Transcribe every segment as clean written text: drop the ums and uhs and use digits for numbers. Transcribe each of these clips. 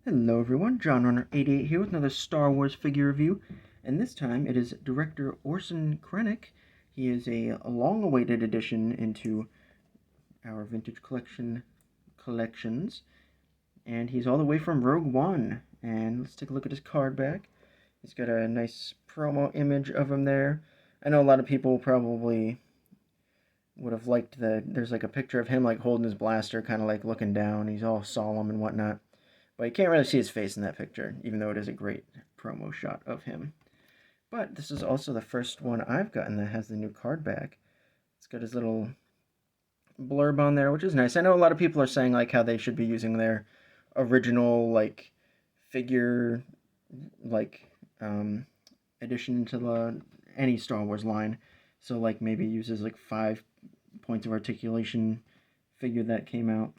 Hello everyone, John Runner 88 here with another Star Wars figure review, and this time it is director Orsen Krennic. He is a long-awaited addition into our vintage collections, and he's all the way from Rogue One. And let's take a look at his card back. He's got a nice promo image of him there. I know a lot of people probably would have liked there's like a picture of him like holding his blaster, kind of like looking down. He's all solemn and whatnot. But you can't really see his face in that picture, even though it is a great promo shot of him. But this is also the first one I've gotten that has the new card back. It's got his little blurb on there, which is nice. I know a lot of people are saying like how they should be using their original like figure like um addition to the any Star Wars line. So like maybe uses like 5 points of articulation figure that came out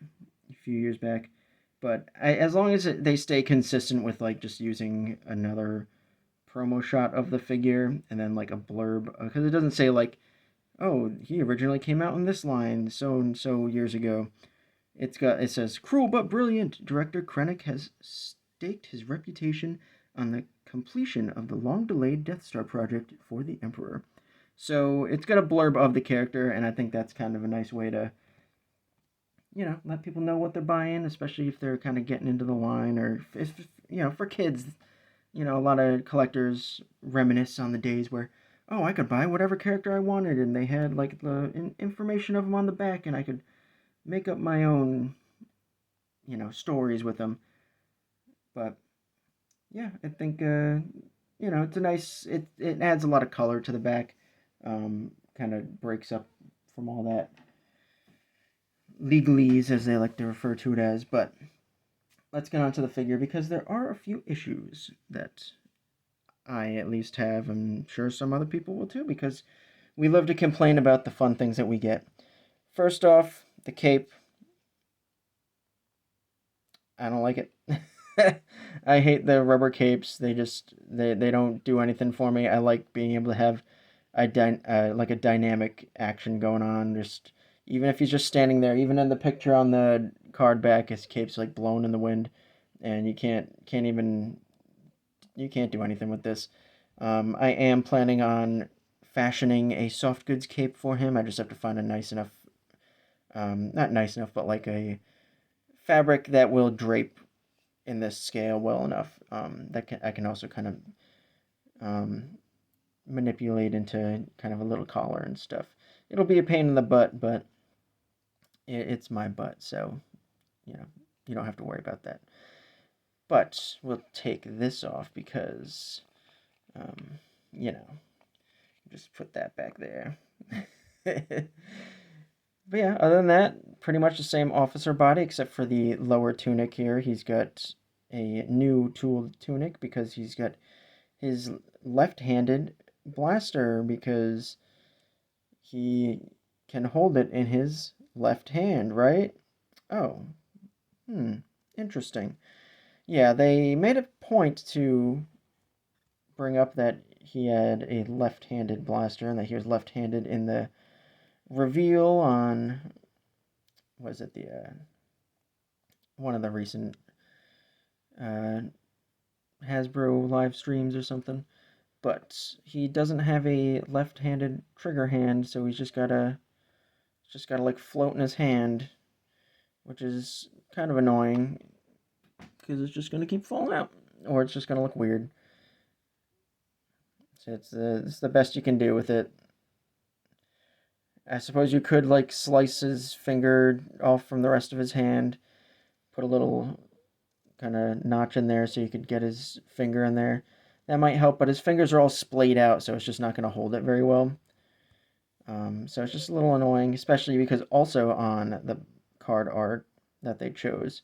a few years back. But as long as they stay consistent with like just using another promo shot of the figure and then like a blurb, because it doesn't say like, oh, he originally came out in this line so and so years ago. It says cruel but brilliant. Director Krennic has staked his reputation on the completion of the long-delayed Death Star project for the Emperor. So it's got a blurb of the character, and I think that's kind of a nice way to let people know what they're buying, especially if they're kind of getting into the line, or if for kids, a lot of collectors reminisce on the days where, oh, I could buy whatever character I wanted, and they had like the information of them on the back, and I could make up my own, stories with them. But yeah, I think it's a nice. It adds a lot of color to the back. Kind of breaks up from all that legalese, as they like to refer to it as. But let's get on to the figure because there are a few issues that I at least have. I'm sure some other people will too, because we love to complain about the fun things that we get. First off, the cape. I don't like it. I hate the rubber capes. They don't do anything for me. I like being able to have like a dynamic action going on. Just even if he's just standing there, even in the picture on the card back, his cape's like blown in the wind, and you can't do anything with this. I am planning on fashioning a soft goods cape for him. I just have to find a nice enough, not nice enough, but like a fabric that will drape in this scale well enough. I can also kind of um, manipulate into kind of a little collar and stuff. It'll be a pain in the butt, but it's my butt, so you know you don't have to worry about that. But we'll take this off because um, you know just put that back there. But yeah, other than that, pretty much the same officer body except for the lower tunic here. He's got a new tooled tunic because he's got his left-handed blaster because he can hold it in his left hand, right? Oh, interesting. Yeah, they made a point to bring up that he had a left-handed blaster and that he was left-handed in the reveal on was it the one of the recent uh, Hasbro live streams or something. But he doesn't have a left-handed trigger hand, so he's just gotta like float in his hand, which is kind of annoying because it's just gonna keep falling out, or it's just gonna look weird. So it's the best you can do with it. I suppose you could like slice his finger off from the rest of his hand, put a little kind of notch in there so you could get his finger in there. That might help, but his fingers are all splayed out, so it's just not going to hold it very well. So it's just a little annoying, especially because also on the card art that they chose,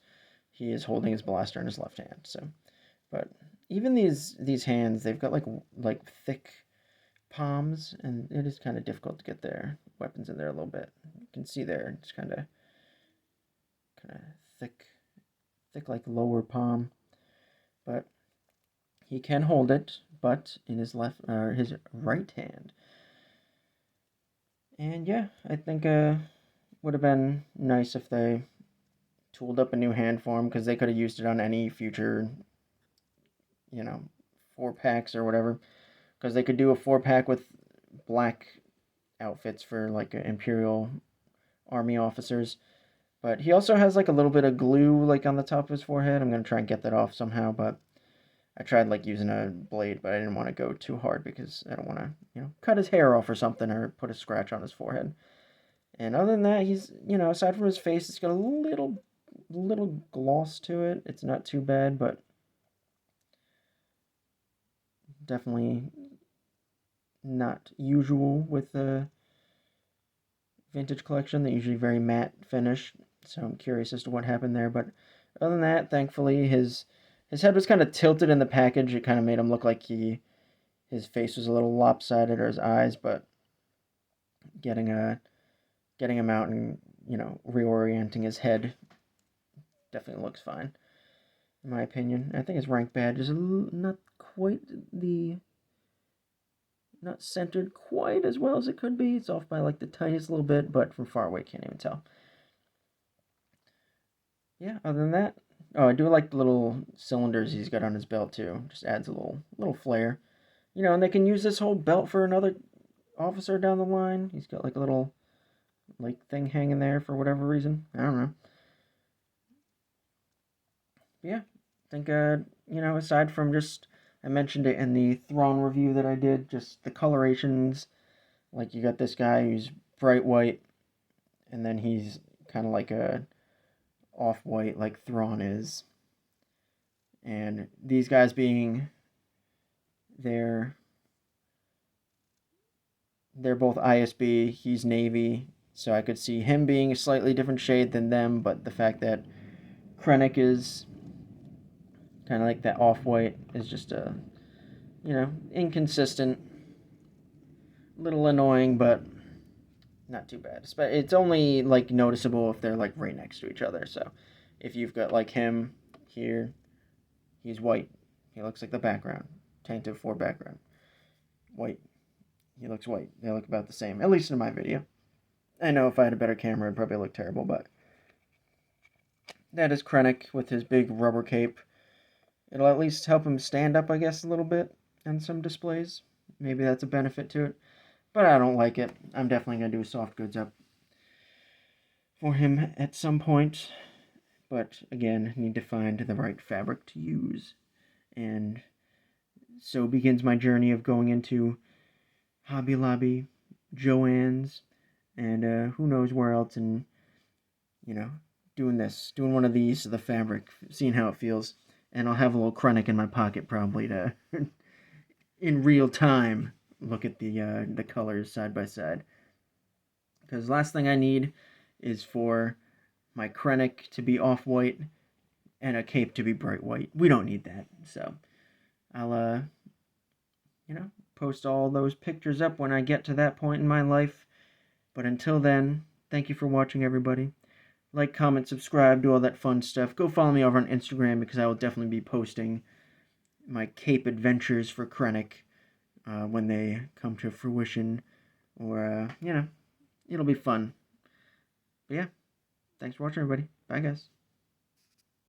he is holding his blaster in his left hand. So, but even these hands, they've got like thick palms, and it is kind of difficult to get their weapons in there a little bit. You can see there, it's kind of thick, thick like lower palm, but he can hold it, but in his his right hand. And yeah, I think would have been nice if they tooled up a new hand for him because they could have used it on any future, you know, 4-packs or whatever. Because they could do a 4-pack with black outfits for like imperial army officers. But he also has like a little bit of glue like on the top of his forehead. I'm gonna try and get that off somehow, but I tried like using a blade, but I didn't want to go too hard because I don't want to, cut his hair off or something or put a scratch on his forehead. And other than that, he's, aside from his face, it's got a little gloss to it. It's not too bad, but definitely not usual with the vintage collection. They're usually very matte finish, so I'm curious as to what happened there. But other than that, thankfully, his head was kind of tilted in the package. It kind of made him look like his face was a little lopsided, or his eyes. But getting him out and reorienting his head definitely looks fine, in my opinion. I think his rank badge is not quite not centered quite as well as it could be. It's off by like the tiniest little bit, but from far away, can't even tell. Yeah, other than that, oh, I do like the little cylinders he's got on his belt too. Just adds a little flair. And they can use this whole belt for another officer down the line. He's got like a little like thing hanging there for whatever reason. I don't know. Yeah, I think aside from just I mentioned it in the Thrawn review that I did, just the colorations. Like you got this guy who's bright white, and then he's kind of like a off-white like Thrawn is. And these guys being they're both ISB, he's Navy, so I could see him being a slightly different shade than them, but the fact that Krennic is kind of like that off-white is just inconsistent, little annoying, but not too bad. It's only like noticeable if they're like right next to each other. So if you've got like him here, he's white. He looks like the background. Tantive 4 background. White. He looks white. They look about the same, at least in my video. I know if I had a better camera, it'd probably look terrible, but that is Krennic with his big rubber cape. It'll at least help him stand up, I guess, a little bit on some displays. Maybe that's a benefit to it. But I don't like it. I'm definitely going to do a soft goods up for him at some point. But again, need to find the right fabric to use. And so begins my journey of going into Hobby Lobby, Joann's, and who knows where else, and doing one of these to the fabric, seeing how it feels. And I'll have a little Krennic in my pocket probably to, in real time, look at the colors side by side. Because last thing I need is for my Krennic to be off-white and a cape to be bright white. We don't need that. So I'll post all those pictures up when I get to that point in my life. But until then, thank you for watching, everybody. Like, comment, subscribe, do all that fun stuff. Go follow me over on Instagram because I will definitely be posting my cape adventures for Krennic when they come to fruition. Or, it'll be fun. But yeah, thanks for watching, everybody. Bye, guys.